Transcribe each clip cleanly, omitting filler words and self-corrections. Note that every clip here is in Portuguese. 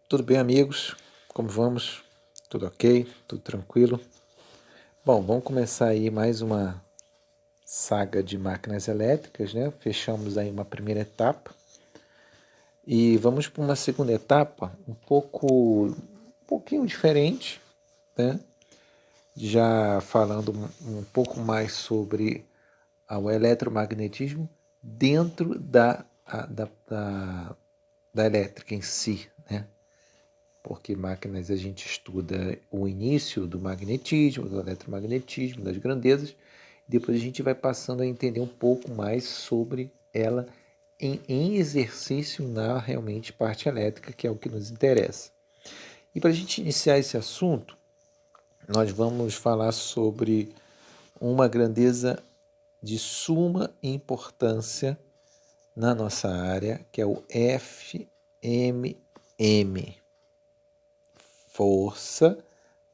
Tudo bem, amigos? Como vamos? Tudo ok? Tudo tranquilo? Bom, vamos começar aí mais uma saga de máquinas elétricas, né? Fechamos aí uma primeira etapa e vamos para uma segunda etapa um pouquinho diferente, né? Já falando um pouco mais sobre o eletromagnetismo dentro da elétrica em si, né? Porque máquinas a gente estuda o início do magnetismo, do eletromagnetismo, das grandezas, e depois a gente vai passando a entender um pouco mais sobre ela em exercício na realmente parte elétrica, que é o que nos interessa. E para a gente iniciar esse assunto, nós vamos falar sobre uma grandeza de suma importância na nossa área, que é o FMM. Força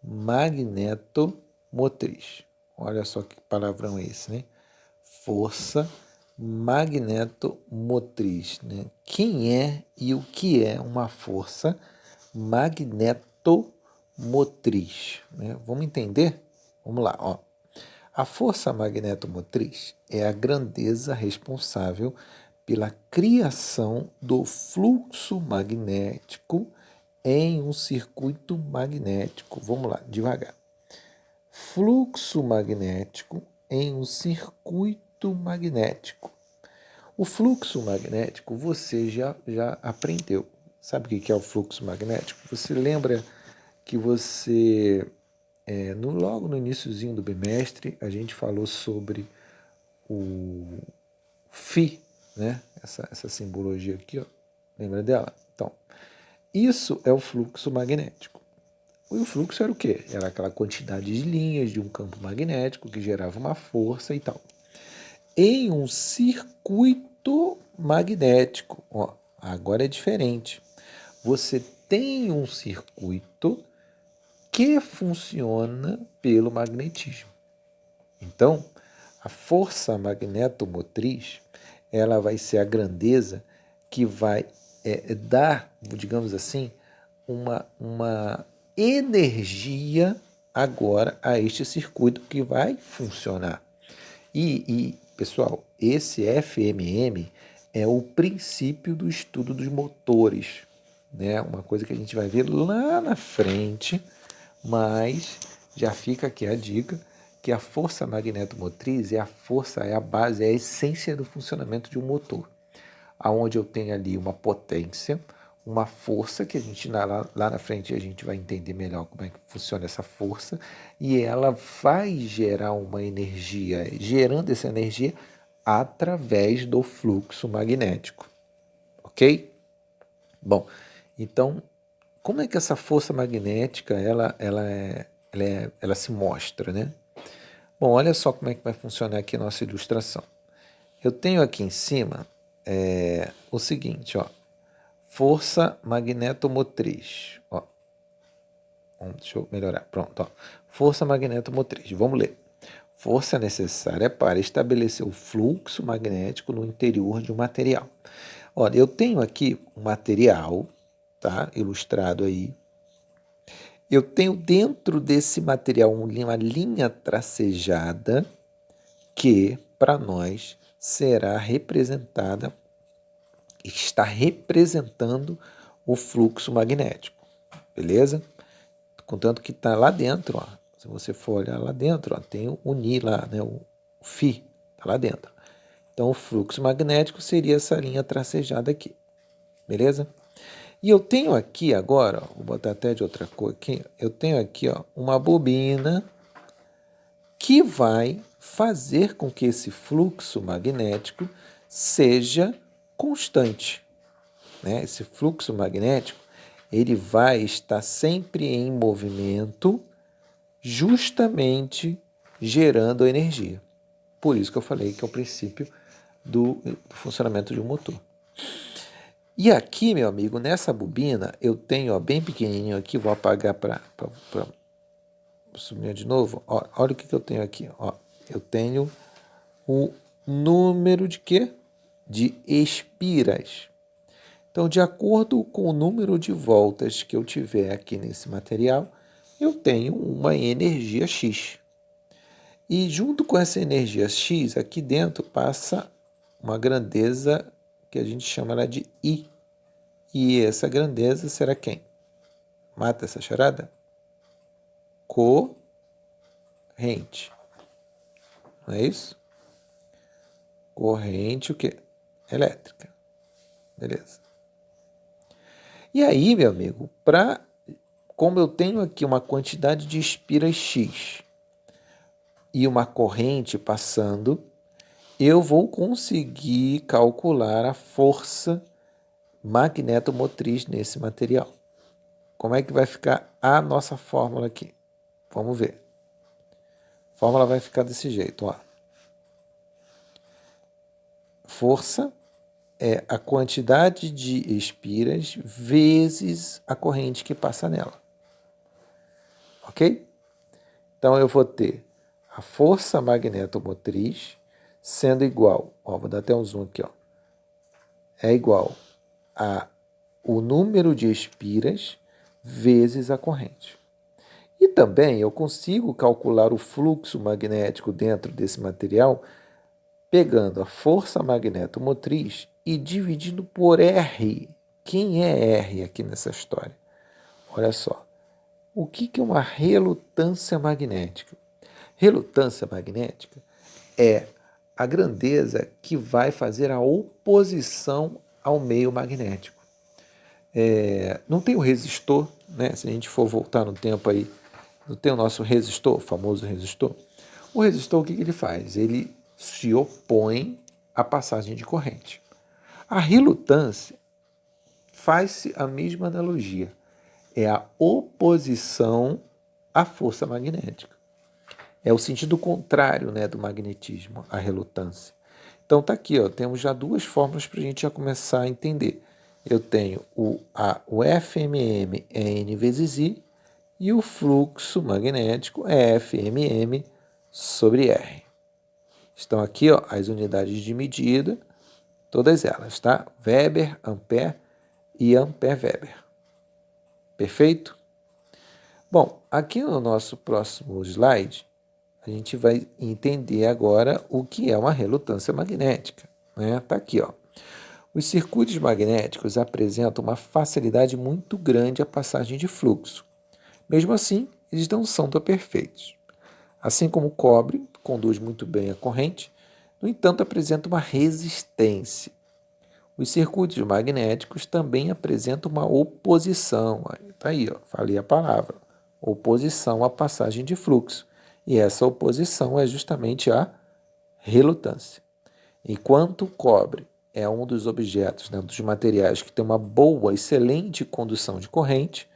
magnetomotriz. Olha só que palavrão é esse, né? Força magnetomotriz, né? Quem é e o que é uma força magnetomotriz, né? Vamos entender? Vamos lá, ó. A força magnetomotriz é a grandeza responsável pela criação do fluxo magnético em um circuito magnético. Vamos lá, devagar. Fluxo magnético em um circuito magnético. O fluxo magnético você já aprendeu. Sabe o que é o fluxo magnético? Você lembra que logo no iniciozinho do bimestre, a gente falou sobre o Φ, né? Essa simbologia aqui, ó. Lembra dela? Então, isso é o fluxo magnético. E o fluxo era o quê? Era aquela quantidade de linhas de um campo magnético que gerava uma força e tal. Em um circuito magnético, ó, agora é diferente. Você tem um circuito que funciona pelo magnetismo. Então, a força magnetomotriz, ela vai ser a grandeza que vai dar, digamos assim, uma energia agora a este circuito que vai funcionar. Pessoal, esse FMM é o princípio do estudo dos motores, né? Uma coisa que a gente vai ver lá na frente, mas já fica aqui a dica que a força magnetomotriz é a base, é a essência do funcionamento de um motor, aonde eu tenho ali uma potência, uma força que a gente lá na frente a gente vai entender melhor como é que funciona essa força, e ela vai gerar uma energia, gerando essa energia através do fluxo magnético, ok? Bom, então como é que essa força magnética ela se mostra, né? Bom, olha só como é que vai funcionar aqui a nossa ilustração. Eu tenho aqui em cima o seguinte, ó, força magnetomotriz. Ó, deixa eu melhorar. Pronto, ó. Força magnetomotriz. Vamos ler. Força necessária para estabelecer o fluxo magnético no interior de um material. Olha, eu tenho aqui um material, tá? Ilustrado aí. Eu tenho dentro desse material uma linha tracejada que, para nós, será representada, está representando o fluxo magnético, beleza? Contanto que está lá dentro, ó. Se você for olhar lá dentro, ó, tem o Ni lá, né? O Φ está lá dentro. Então, o fluxo magnético seria essa linha tracejada aqui, beleza? E eu tenho aqui agora, ó, vou botar até de outra cor aqui, eu tenho aqui ó, uma bobina que vai fazer com que esse fluxo magnético seja constante, né? Esse fluxo magnético ele vai estar sempre em movimento, justamente gerando energia. Por isso que eu falei que é o princípio do funcionamento de um motor. E aqui, meu amigo, nessa bobina, eu tenho ó, bem pequenininho aqui, vou apagar para subir de novo. Ó, olha o que eu tenho aqui. Ó. Eu tenho o número de quê? De espiras. Então, de acordo com o número de voltas que eu tiver aqui nesse material, eu tenho uma energia X. E junto com essa energia X, aqui dentro passa uma grandeza que a gente chama ela de I. E essa grandeza será quem? Mata essa charada? Corrente. Não é isso? Corrente o quê? Elétrica. Beleza. E aí, meu amigo, como eu tenho aqui uma quantidade de espiras X e uma corrente passando, eu vou conseguir calcular a força magnetomotriz nesse material. Como é que vai ficar a nossa fórmula aqui? Vamos ver. A fórmula vai ficar desse jeito, ó. Força é a quantidade de espiras vezes a corrente que passa nela. Ok? Então, eu vou ter a força magnetomotriz sendo igual, ó, vou dar até um zoom aqui, ó, é igual a o número de espiras vezes a corrente. E também eu consigo calcular o fluxo magnético dentro desse material pegando a força magnetomotriz e dividindo por R. Quem é R aqui nessa história? Olha só. O que é uma relutância magnética? Relutância magnética é a grandeza que vai fazer a oposição ao meio magnético. Não tem o resistor, né? Se a gente for voltar no tempo aí, não tem o nosso resistor, o famoso resistor. O resistor, o que ele faz? Ele se opõe à passagem de corrente. A relutância faz-se a mesma analogia. É a oposição à força magnética. É o sentido contrário, né, do magnetismo, a relutância. Então tá aqui, ó, temos já duas fórmulas para a gente já começar a entender. Eu tenho o FMM é N vezes I e o fluxo magnético é FMM sobre R. Estão aqui, ó, as unidades de medida, todas elas, tá? Weber, Ampere e Ampere-Weber. Perfeito? Bom, aqui no nosso próximo slide, a gente vai entender agora o que é uma relutância magnética. Né? Tá aqui, ó. Os circuitos magnéticos apresentam uma facilidade muito grande à passagem de fluxo. Mesmo assim, eles não são tão perfeitos. Assim como o cobre conduz muito bem a corrente, no entanto, apresenta uma resistência. Os circuitos magnéticos também apresentam uma oposição. Está aí, ó, falei a palavra. Oposição à passagem de fluxo. E essa oposição é justamente a relutância. Enquanto o cobre é um dos objetos, né, dos materiais que tem uma boa, excelente condução de corrente,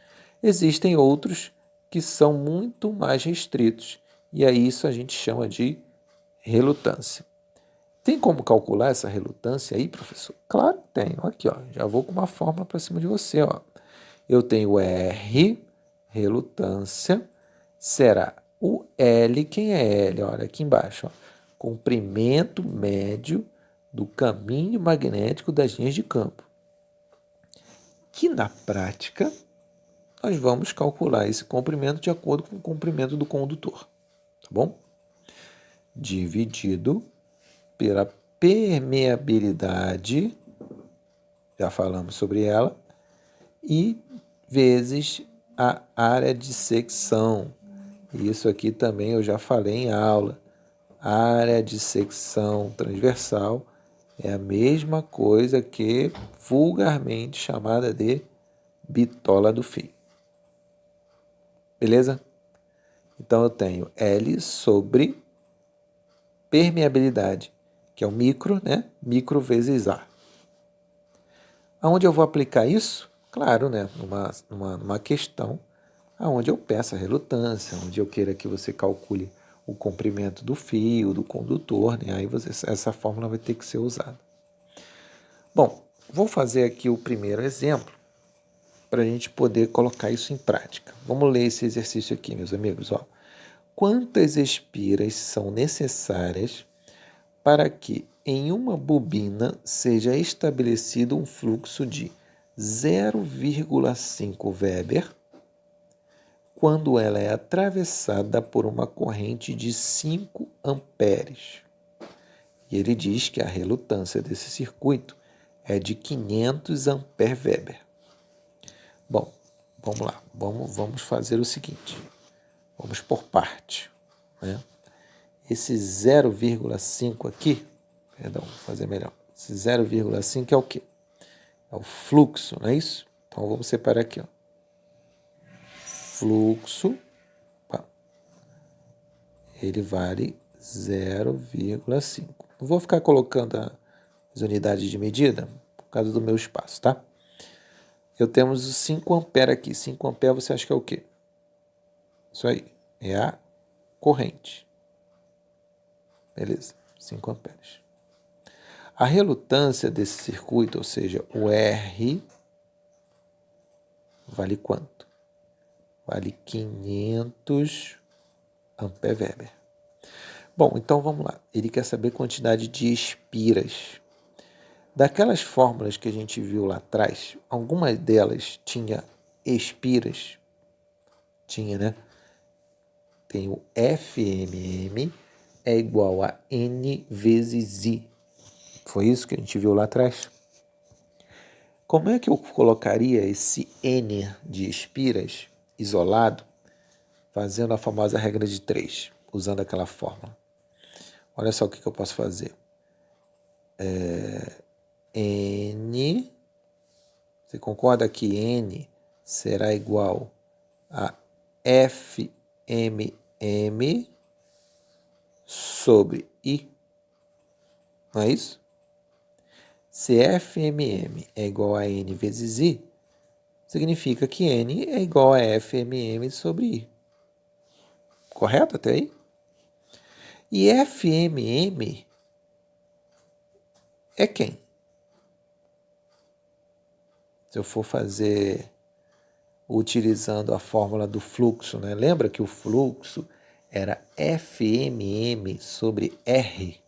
existem outros que são muito mais restritos. E aí isso a gente chama de relutância. Tem como calcular essa relutância aí, professor? Claro que tem. Aqui, ó, já vou com uma fórmula para cima de você. Ó. Eu tenho R, relutância, será o L. Quem é L? Olha aqui embaixo. Ó. Comprimento médio do caminho magnético das linhas de campo. Que na prática, nós vamos calcular esse comprimento de acordo com o comprimento do condutor. Tá bom? Dividido pela permeabilidade, já falamos sobre ela, e vezes a área de secção. Isso aqui também eu já falei em aula. A área de secção transversal é a mesma coisa que vulgarmente chamada de bitola do fio. Beleza? Então eu tenho L sobre permeabilidade, que é o micro, né? Micro vezes A. Aonde eu vou aplicar isso? Claro, né? Numa questão onde eu peço a relutância, onde eu queira que você calcule o comprimento do fio, do condutor, né? Aí essa fórmula vai ter que ser usada. Bom, vou fazer aqui o primeiro exemplo para a gente poder colocar isso em prática. Vamos ler esse exercício aqui, meus amigos. Ó. Quantas espiras são necessárias para que em uma bobina seja estabelecido um fluxo de 0,5 Weber quando ela é atravessada por uma corrente de 5 amperes. E ele diz que a relutância desse circuito é de 500 ampere-weber. Bom, vamos lá. Vamos fazer o seguinte. Vamos por parte, né? Esse 0,5 aqui, perdão, vou fazer melhor. Esse 0,5 é o quê? É o fluxo, não é isso? Então vamos separar aqui, ó. Fluxo, ele vale 0,5. Não vou ficar colocando as unidades de medida por causa do meu espaço, tá? Eu temos 5 ampere aqui. 5 ampere você acha que é o quê? Isso aí, é a corrente. Beleza, 5 amperes. A relutância desse circuito, ou seja, o R, vale quanto? Vale 500 ampere-weber. Bom, então vamos lá. Ele quer saber a quantidade de espiras. Daquelas fórmulas que a gente viu lá atrás, algumas delas tinha espiras. Tinha, né? Tem o FMM é igual a N vezes I. Foi isso que a gente viu lá atrás? Como é que eu colocaria esse N de espiras isolado, fazendo a famosa regra de 3, usando aquela fórmula? Olha só o que eu posso fazer. N, você concorda que N será igual a FMM sobre I? Não é isso? Se FMM é igual a N vezes I, significa que N é igual a FMM sobre I. Correto até aí? E FMM é quem? Se eu for fazer utilizando a fórmula do fluxo, né? Lembra que o fluxo era FMM sobre R?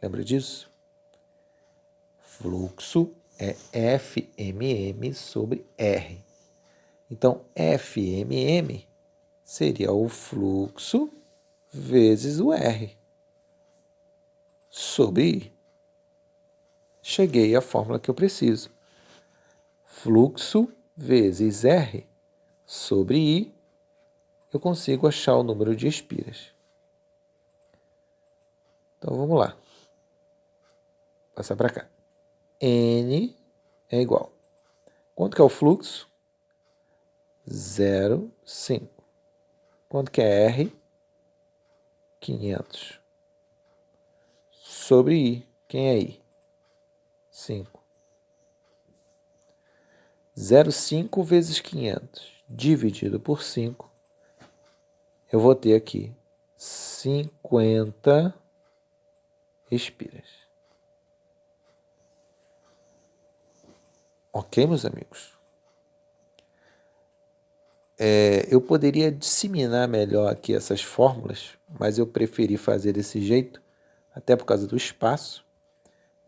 Lembra disso? Fluxo é FMM sobre R. Então, FMM seria o fluxo vezes o R sobre I. Cheguei à fórmula que eu preciso. Fluxo vezes R sobre I, eu consigo achar o número de espiras. Então, vamos lá. Passar para cá. N é igual. Quanto que é o fluxo? 0,5. Quanto que é R? 500. Sobre I. Quem é I? 5. 0,5 vezes 500 dividido por 5. Eu vou ter aqui 50 espiras. Ok, meus amigos? Eu poderia disseminar melhor aqui essas fórmulas, mas eu preferi fazer desse jeito, até por causa do espaço,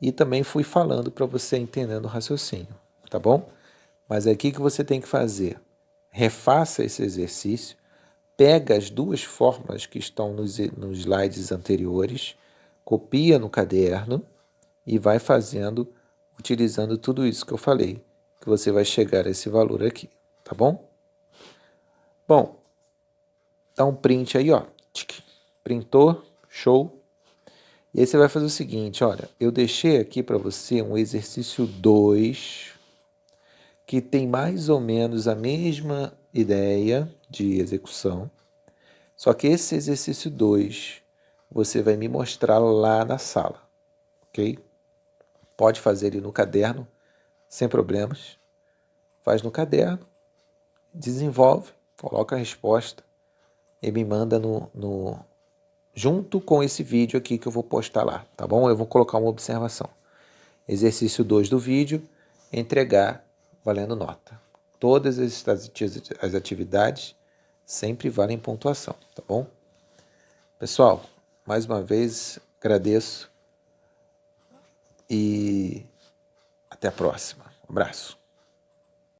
e também fui falando para você entendendo o raciocínio, tá bom? Mas aqui que você tem que fazer, refaça esse exercício, pega as duas fórmulas que estão nos slides anteriores, copia no caderno e vai fazendo, utilizando tudo isso que eu falei, que você vai chegar a esse valor aqui, tá bom? Bom, dá um print aí, ó. Printou, show. E aí você vai fazer o seguinte, olha, eu deixei aqui para você um exercício 2, que tem mais ou menos a mesma ideia de execução, só que esse exercício 2 você vai me mostrar lá na sala, ok? Pode fazer ele no caderno, sem problemas. Faz no caderno, desenvolve, coloca a resposta e me manda junto com esse vídeo aqui que eu vou postar lá, tá bom? Eu vou colocar uma observação. Exercício 2 do vídeo, entregar valendo nota. Todas as atividades sempre valem pontuação, tá bom? Pessoal, mais uma vez agradeço e até a próxima. Um abraço.